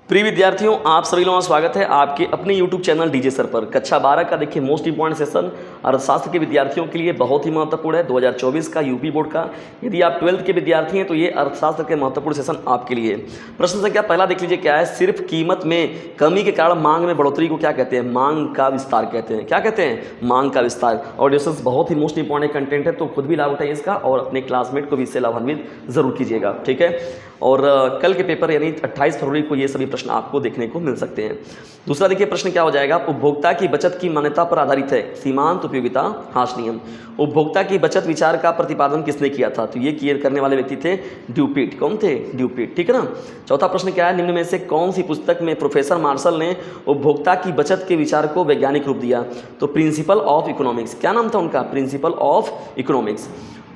प्रिय विद्यार्थियों, आप सभी लोगों का स्वागत है आपके अपने YouTube चैनल डीजे सर पर। कक्षा 12 का देखिए मोस्ट इंपॉर्टेंट सेशन अर्थशास्त्र के विद्यार्थियों के लिए बहुत ही महत्वपूर्ण है 2024 का यूपी बोर्ड का। यदि आप 12th के विद्यार्थी हैं तो ये अर्थशास्त्र के महत्वपूर्ण सेशन आपके लिए। प्रश्न संख्या पहला देख लीजिए क्या है। सिर्फ कीमत में कमी के कारण मांग में बढ़ोतरी को क्या कहते हैं? मांग का विस्तार कहते हैं। क्या कहते हैं? मांग का विस्तार। और डिस्कस बहुत ही मोस्ट इंपॉर्टेंट कंटेंट है, तो खुद भी लाभ उठाइए इसका और अपने क्लासमेट को भी इससे लाभान्वित जरूर कीजिएगा, ठीक है। और कल के पेपर यानी 28 फरवरी को ये सभी प्रश्न आपको देखने को मिल सकते हैं। दूसरा देखिए प्रश्न क्या हो जाएगा। उपभोक्ता की बचत की मान्यता पर आधारित है सीमांत उपयोगिता हाश नियम। उपभोक्ता की बचत विचार का प्रतिपादन किसने किया था? तो ये किए करने वाले व्यक्ति थे ड्यूपिट। कौन थे? ड्यूपिट, ठीक है ना। चौथा प्रश्न क्या है। निम्न में से कौन सी पुस्तक में प्रोफेसर मार्शल ने उपभोक्ता की बचत के विचार को वैज्ञानिक रूप दिया? तो प्रिंसिपल ऑफ इकोनॉमिक्स। क्या नाम था उनका? Principle of economics.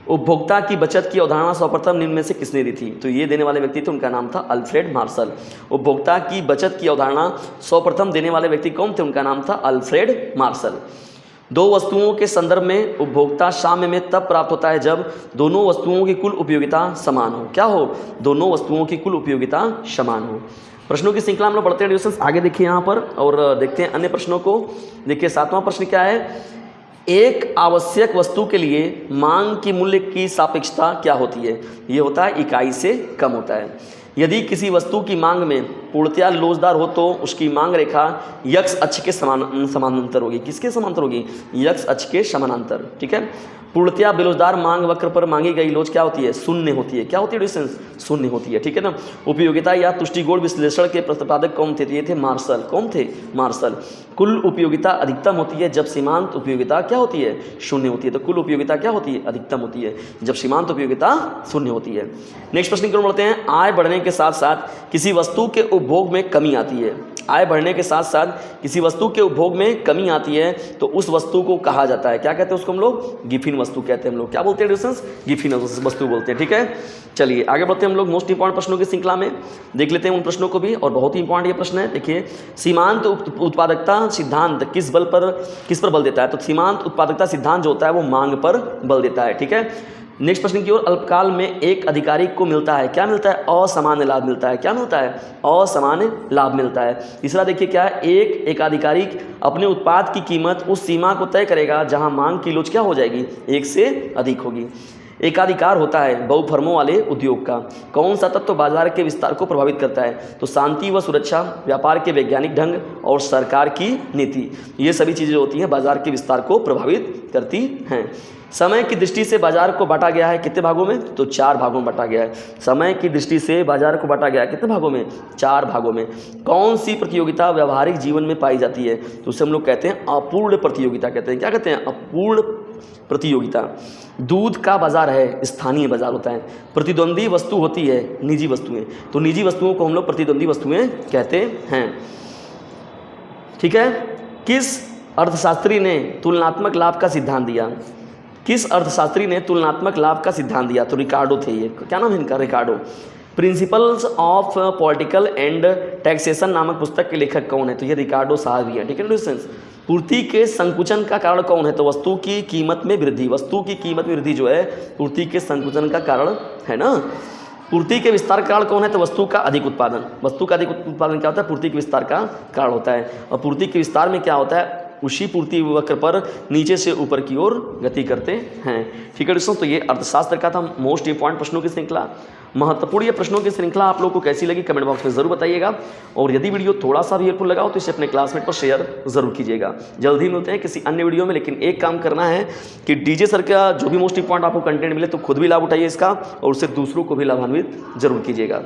उपभोक्ता की बचत की अवधारणा सर्वप्रथम निम्न में से किसने दी थी? तो ये देने वाले व्यक्ति थे, उनका नाम था अल्फ्रेड मार्शल। उपभोक्ता की बचत की अवधारणा सर्वप्रथम देने वाले व्यक्ति कौन थे? उनका नाम था अल्फ्रेड मार्शल। दो वस्तुओं के संदर्भ में उपभोक्ता साम्य में तब प्राप्त होता है जब दोनों वस्तुओं की कुल उपयोगिता समान हो। क्या हो? दोनों वस्तुओं की कुल उपयोगिता समान हो। प्रश्नों की श्रृंखला हम लोग बढ़ते हैं डिस्कशन आगे देखिए यहाँ पर और देखते हैं अन्य प्रश्नों को। देखिए सातवां प्रश्न क्या है। एक आवश्यक वस्तु के लिए मांग की मूल्य की सापेक्षता क्या होती है? ये होता है इकाई से कम होता है। यदि किसी वस्तु की मांग में पूर्णतया लोचदार हो तो उसकी मांग रेखा यक्ष अक्ष के समानांतर होगी। किसके समानांतर होगी? यक्ष अक्ष के समानांतर, ठीक है। पूर्णतया बेलोचदार मांग वक्र पर मांगी गई लोच क्या होती है? शून्य होती है। क्या होती है डिस्टेंस? शून्य होती है, ठीक है ना। उपयोगिता या तुष्टिगुण विश्लेषण के प्रतिपादक कौन थे? ये थे मार्शल। कौन थे? मार्शल। कुल उपयोगिता अधिकतम होती है जब सीमांत उपयोगिता क्या होती है? शून्य होती है। तो कुल उपयोगिता क्या होती है? अधिकतम होती है जब सीमांत उपयोगिता शून्य होती है। नेक्स्ट प्रश्न की ओर बढ़ते हैं। आय बढ़ने के साथ साथ किसी वस्तु के उपभोग में कमी आती है। आय बढ़ने के साथ साथ किसी वस्तु के उपभोग में कमी आती है तो उस वस्तु को कहा जाता है, क्या कहते हैं उसको हम लोग? गिफिन वस्तु कहते हैं हम लोग। क्या बोलते हैं डिस्टेंस? गिफिन वस्तु बोलते हैं, ठीक है। चलिए आगे बढ़ते हैं हम लोग मोस्ट इंपॉर्टेंट प्रश्नों की श्रृंखला में। देख लेते हैं उन प्रश्नों को भी और बहुत ही इंपॉर्टेंट ये प्रश्न है। देखिए सीमांत उत्पादकता सिद्धांत किस पर बल देता है? तो सीमांत उत्पादकता सिद्धांत जो होता है वो मांग पर बल देता है, ठीक है। नेक्स्ट प्रश्न की ओर। अल्पकाल में एक अधिकारी को मिलता है, क्या मिलता है? असामान्य लाभ मिलता है। क्या मिलता है? असामान्य लाभ मिलता है। तीसरा देखिए क्या है। एक अधिकारी अपने उत्पाद की कीमत उस सीमा को तय करेगा जहां मांग की लोच क्या हो जाएगी? एक से अधिक होगी। एकाधिकार होता है बहुफर्मों वाले उद्योग का। कौन सा तत्व बाजार के विस्तार को प्रभावित करता है? तो शांति व सुरक्षा, व्यापार के वैज्ञानिक ढंग और सरकार की नीति, ये सभी चीज़ें होती हैं बाजार के विस्तार को प्रभावित करती हैं। समय की दृष्टि से बाजार को बांटा गया है कितने भागों में? तो 4 भागों में बांटा गया है। समय की दृष्टि से बाजार को बांटा गया है कितने भागों में? 4 भागों में। कौन सी प्रतियोगिता व्यवहारिक जीवन में पाई जाती है? तो उसे हम लोग कहते हैं अपूर्ण प्रतियोगिता कहते हैं। क्या कहते हैं? अपूर्ण प्रतियोगिता। दूध का बाजार है, स्थानीय बाजार होता है। प्रतिद्वंदी वस्तु होती है निजी वस्तुएं, तो निजी वस्तुओं को हम लोग प्रतिद्वंदी वस्तुएं कहते हैं, ठीक है। किस अर्थशास्त्री ने तुलनात्मक लाभ का सिद्धांत दिया? किस अर्थशास्त्री ने तुलनात्मक लाभ का सिद्धांत दिया? तो रिकार्डो थे ये। क्या नाम है इनका? Ricardo. Principles of political and taxation नामक पुस्तक के लेखक कौन है? तो ये रिकार्डो साहब ही है, ठीक है ना। पूर्ति के संकुचन का कारण कौन है? तो वस्तु की कीमत में वृद्धि। वस्तु की कीमत में वृद्धि जो है पूर्ति के संकुचन का कारण है ना। पूर्ति के विस्तार का कारण कौन है? तो वस्तु का अधिक उत्पादन। वस्तु का अधिक उत्पादन क्या होता है? पूर्ति के विस्तार का कारण होता है। और पूर्ति के विस्तार में क्या होता है? उसी पूर्ति वक्र पर नीचे से ऊपर की ओर गति करते हैं, ठीक है दोस्तों। तो ये अर्थशास्त्र का था मोस्ट इंपॉर्टेंट प्रश्नों की श्रृंखला। महत्वपूर्ण ये प्रश्नों की श्रृंखला आप लोगों को कैसी लगी कमेंट बॉक्स में जरूर बताइएगा। और यदि वीडियो थोड़ा सा भी हेल्पफुल लगा हो तो इसे अपने क्लासमेट पर शेयर जरूर कीजिएगा। जल्द ही मिलते हैं किसी अन्य वीडियो में, लेकिन एक काम करना है कि डीजे सर का जो भी मोस्ट इंपॉर्टेंट आपको कंटेंट मिले तो खुद भी लाभ उठाइए इसका और उससे दूसरों को भी लाभान्वित जरूर कीजिएगा।